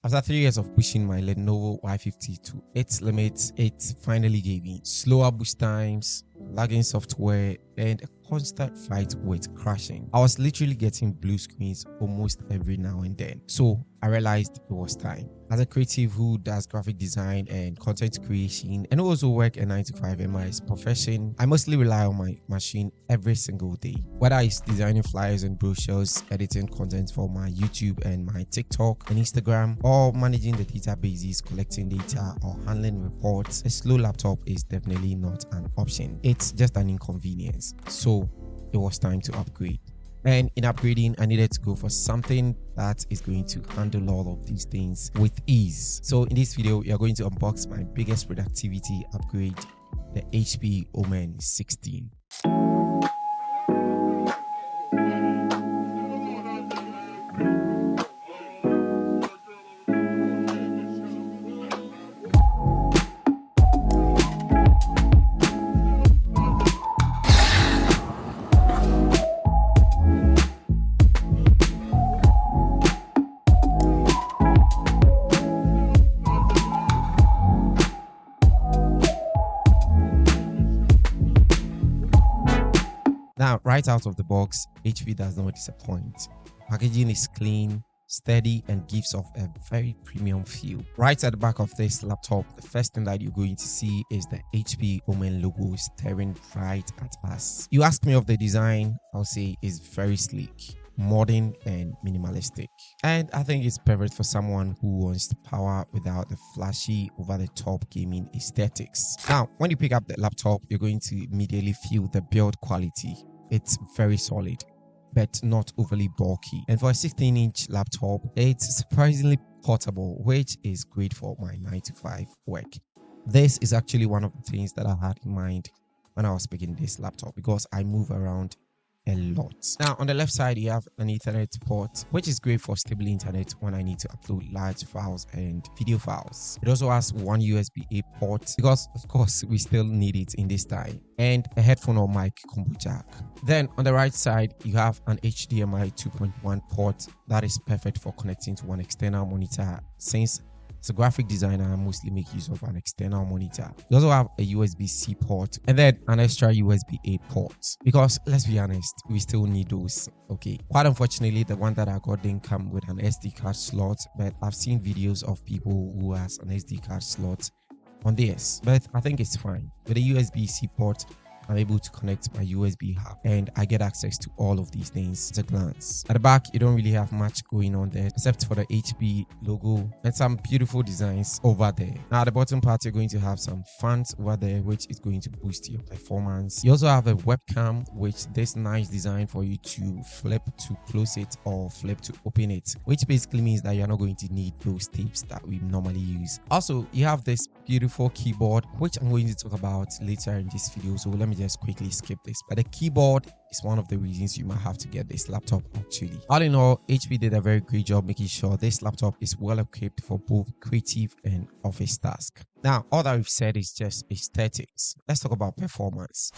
After 3 years of pushing my Lenovo Y50 to its limits, it finally gave in. Slower boost times, lagging software, and a constant fight with crashing. I was literally getting blue screens almost every now and then. So I realized it was time. As a creative who does graphic design and content creation and also work a 9 to 5 MIS profession, I mostly rely on my machine every single day. Whether it's designing flyers and brochures, editing content for my YouTube and my TikTok and Instagram, or managing the databases, collecting data, or handling reports, a slow laptop is definitely not an option. It's just an inconvenience. So it was time to upgrade. And in upgrading, I needed to go for something that is going to handle all of these things with ease. So in this video, we are going to unbox my biggest productivity upgrade, the HP OMEN 16. Now, right out of the box, HP does not disappoint. Packaging is clean, steady, and gives off a very premium feel. Right at the back of this laptop, the first thing that you're going to see is the HP OMEN logo staring right at us. You ask me of the design, I'll say it's very sleek, modern, and minimalistic. And I think it's perfect for someone who wants the power without the flashy, over-the-top gaming aesthetics. Now, when you pick up the laptop, you're going to immediately feel the build quality. It's very solid, but not overly bulky. And for a 16-inch laptop, it's surprisingly portable, which is great for my 9 to 5 work. This is actually one of the things that I had in mind when I was picking this laptop because I move around a lot. Now, on the left side, you have an Ethernet port, which is great for stable internet when I need to upload large files and video files. It also has one USB-A port because, of course, we still need it in this time, and a headphone or mic combo jack. Then on the right side, you have an HDMI 2.1 port that is perfect for connecting to one external monitor. Since as a graphic designer, I mostly make use of an external monitor. You also have a USB-C port and then an extra USB-A port because let's be honest, we still need those. Okay, quite unfortunately, the one that I got didn't come with an SD card slot, but I've seen videos of people who has an SD card slot on this, but I think it's fine. With a USB-C port, I'm able to connect my USB hub and I get access to all of these things at a glance. At the back, you don't really have much going on there except for the HP logo and some beautiful designs over there. Now at the bottom part, you're going to have some fans over there, which is going to boost your performance. You also have a webcam, which this nice design for you to flip to close it or flip to open it, which basically means that you're not going to need those tapes that we normally use. Also, you have this beautiful keyboard, which I'm going to talk about later in this video. So let me just quickly skip this, but the keyboard is one of the reasons you might have to get this laptop actually. All in all, HP did a very great job making sure this laptop is well equipped for both creative and office tasks. Now, all that we've said is just aesthetics. Let's talk about performance.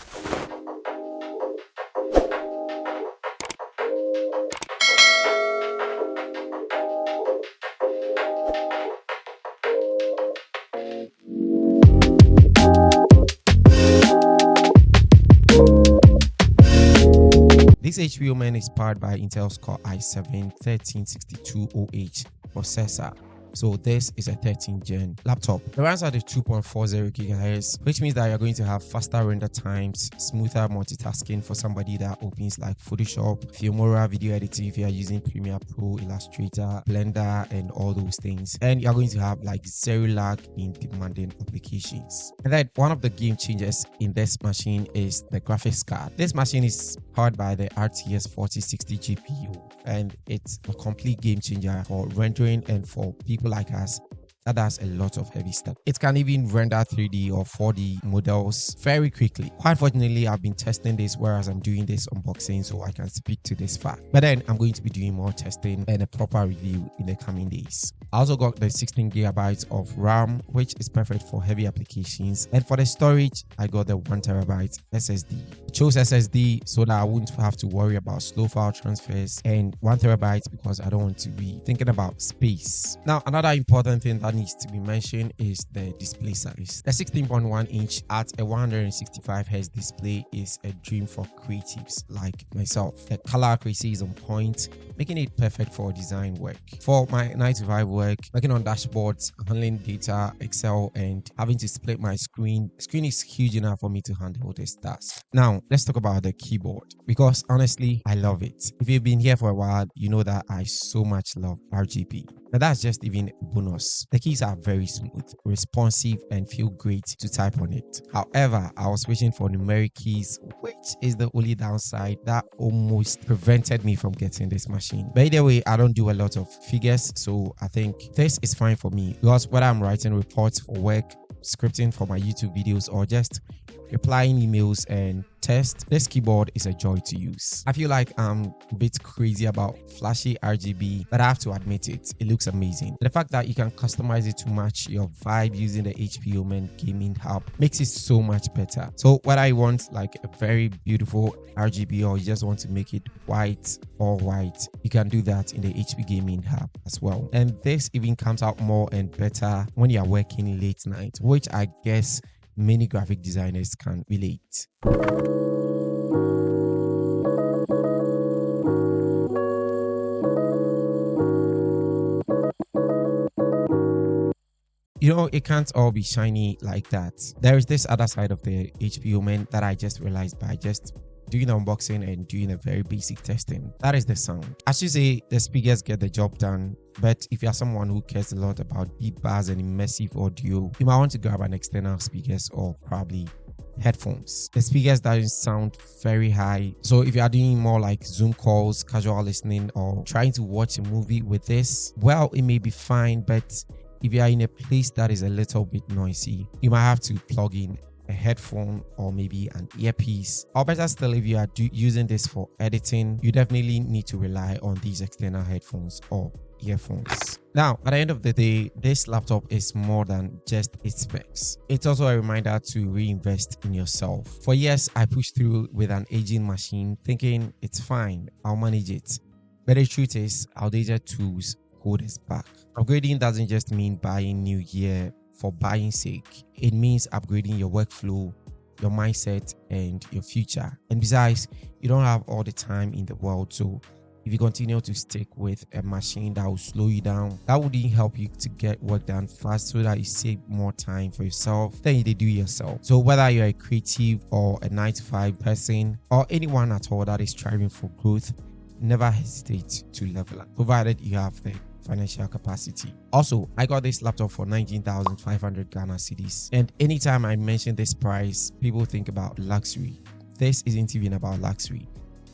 This HP OMEN is powered by Intel's Core i7-13620H processor. So this is a 13th gen laptop. It runs at a 2.40 GHz, which means that you're going to have faster render times, smoother multitasking for somebody that opens like Photoshop, Filmora video editing if you are using Premiere Pro, Illustrator, Blender, and all those things. And you're going to have like zero lag in demanding applications. And then one of the game changers in this machine is the graphics card. This machine is powered by the RTS 4060 GPU, and it's a complete game changer for rendering and for people like us that does a lot of heavy stuff. It can even render 3D or 4D models very quickly. Quite fortunately, I've been testing this whereas I'm doing this unboxing, so I can speak to this fact. But then I'm going to be doing more testing and a proper review in the coming days. I also got the 16 gigabytes of RAM, which is perfect for heavy applications. And for the storage, I got the 1 terabyte SSD. I chose SSD so that I wouldn't have to worry about slow file transfers, and 1 terabyte because I don't want to be thinking about space. Now, another important thing that needs to be mentioned is the display size. The 16.1 inch at a 165Hz display is a dream for creatives like myself. The color accuracy is on point, making it perfect for design work. For my 9 to 5 work, working on dashboards, handling data, Excel, and having to split my screen is huge enough for me to handle this task. Now, let's talk about the keyboard, because honestly, I love it. If you've been here for a while, you know that I so much love RGB. But that's just even a bonus. The keys are very smooth, responsive, and feel great to type on it. However, I was wishing for numeric keys, which is the only downside that almost prevented me from getting this machine. By the way, I don't do a lot of figures, so I think this is fine for me, because whether I'm writing reports for work, scripting for my YouTube videos, or just replying emails and test, this keyboard is a joy to use. I feel like I'm a bit crazy about flashy RGB, but I have to admit it looks amazing. The fact that you can customize it to match your vibe using the HP OMEN gaming hub makes it so much better. So whether I want like a very beautiful RGB or you just want to make it white or white, you can do that in the HP gaming hub as well. And this even comes out more and better when you are working late night, which I guess many graphic designers can relate. You know, it can't all be shiny like that. There is this other side of the HP OMEN that I just realized by just doing unboxing and doing a very basic testing. That is the sound. As you say, the speakers get the job done, but if you're someone who cares a lot about deep bass and immersive audio, you might want to grab an external speakers or probably headphones. The speakers doesn't sound very high, so if you are doing more like Zoom calls, casual listening, or trying to watch a movie with this, well, it may be fine. But if you are in a place that is a little bit noisy, you might have to plug in a headphone or maybe an earpiece. Or better still, if you are using this for editing, you definitely need to rely on these external headphones or earphones. Now, at the end of the day, this laptop is more than just its specs. It's also a reminder to reinvest in yourself. For years, I pushed through with an aging machine thinking it's fine, I'll manage it. But the truth is, outdated tools hold us back. Upgrading doesn't just mean buying new gear for buying sake. It means upgrading your workflow, your mindset, and your future. And besides, you don't have all the time in the world, so if you continue to stick with a machine that will slow you down, that wouldn't help you to get work done fast so that you save more time for yourself than you do yourself. So whether you're a creative or a 9 to 5 person or anyone at all that is striving for growth, never hesitate to level up, provided you have the financial capacity. Also, I got this laptop for 19,500 Ghana cedis, and anytime I mention this price, people think about luxury. This isn't even about luxury.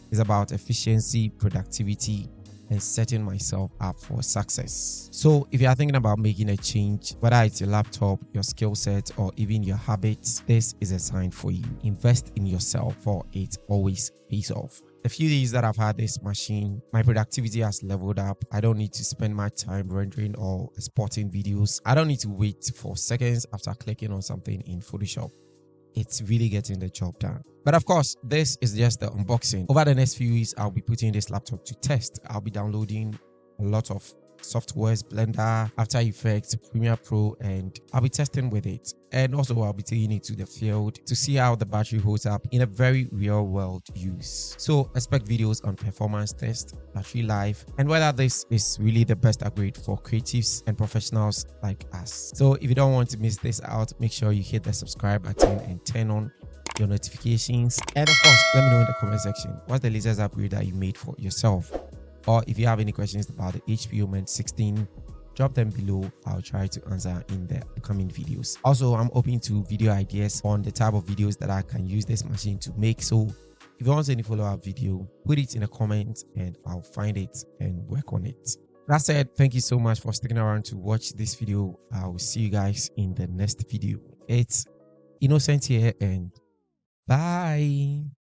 It's about efficiency, productivity, and setting myself up for success. So if you are thinking about making a change, whether it's your laptop, your skill set, or even your habits, this is a sign for you. Invest in yourself, for it always pays off. The few days that I've had this machine, my productivity has leveled up. I don't need to spend my time rendering or exporting videos. I don't need to wait for seconds after clicking on something in Photoshop. It's really getting the job done. But of course, this is just the unboxing. Over the next few weeks, I'll be putting this laptop to test. I'll be downloading a lot of softwares, Blender, After Effects, Premiere Pro, and I'll be testing with it. And also I'll be taking it to the field to see how the battery holds up in a very real world use. So expect videos on performance test, battery life, and whether this is really the best upgrade for creatives and professionals like us. So if you don't want to miss this out, make sure you hit the subscribe button and turn on your notifications. And of course, let me know in the comment section what's the latest upgrade that you made for yourself. Or if you have any questions about the HP OMEN 16, drop them below. I'll try to answer in the upcoming videos. Also, I'm open to video ideas on the type of videos that I can use this machine to make. So if you want any follow-up video, put it in the comments and I'll find it and work on it. That said, thank you so much for sticking around to watch this video. I will see you guys in the next video. It's Innocent here, and bye.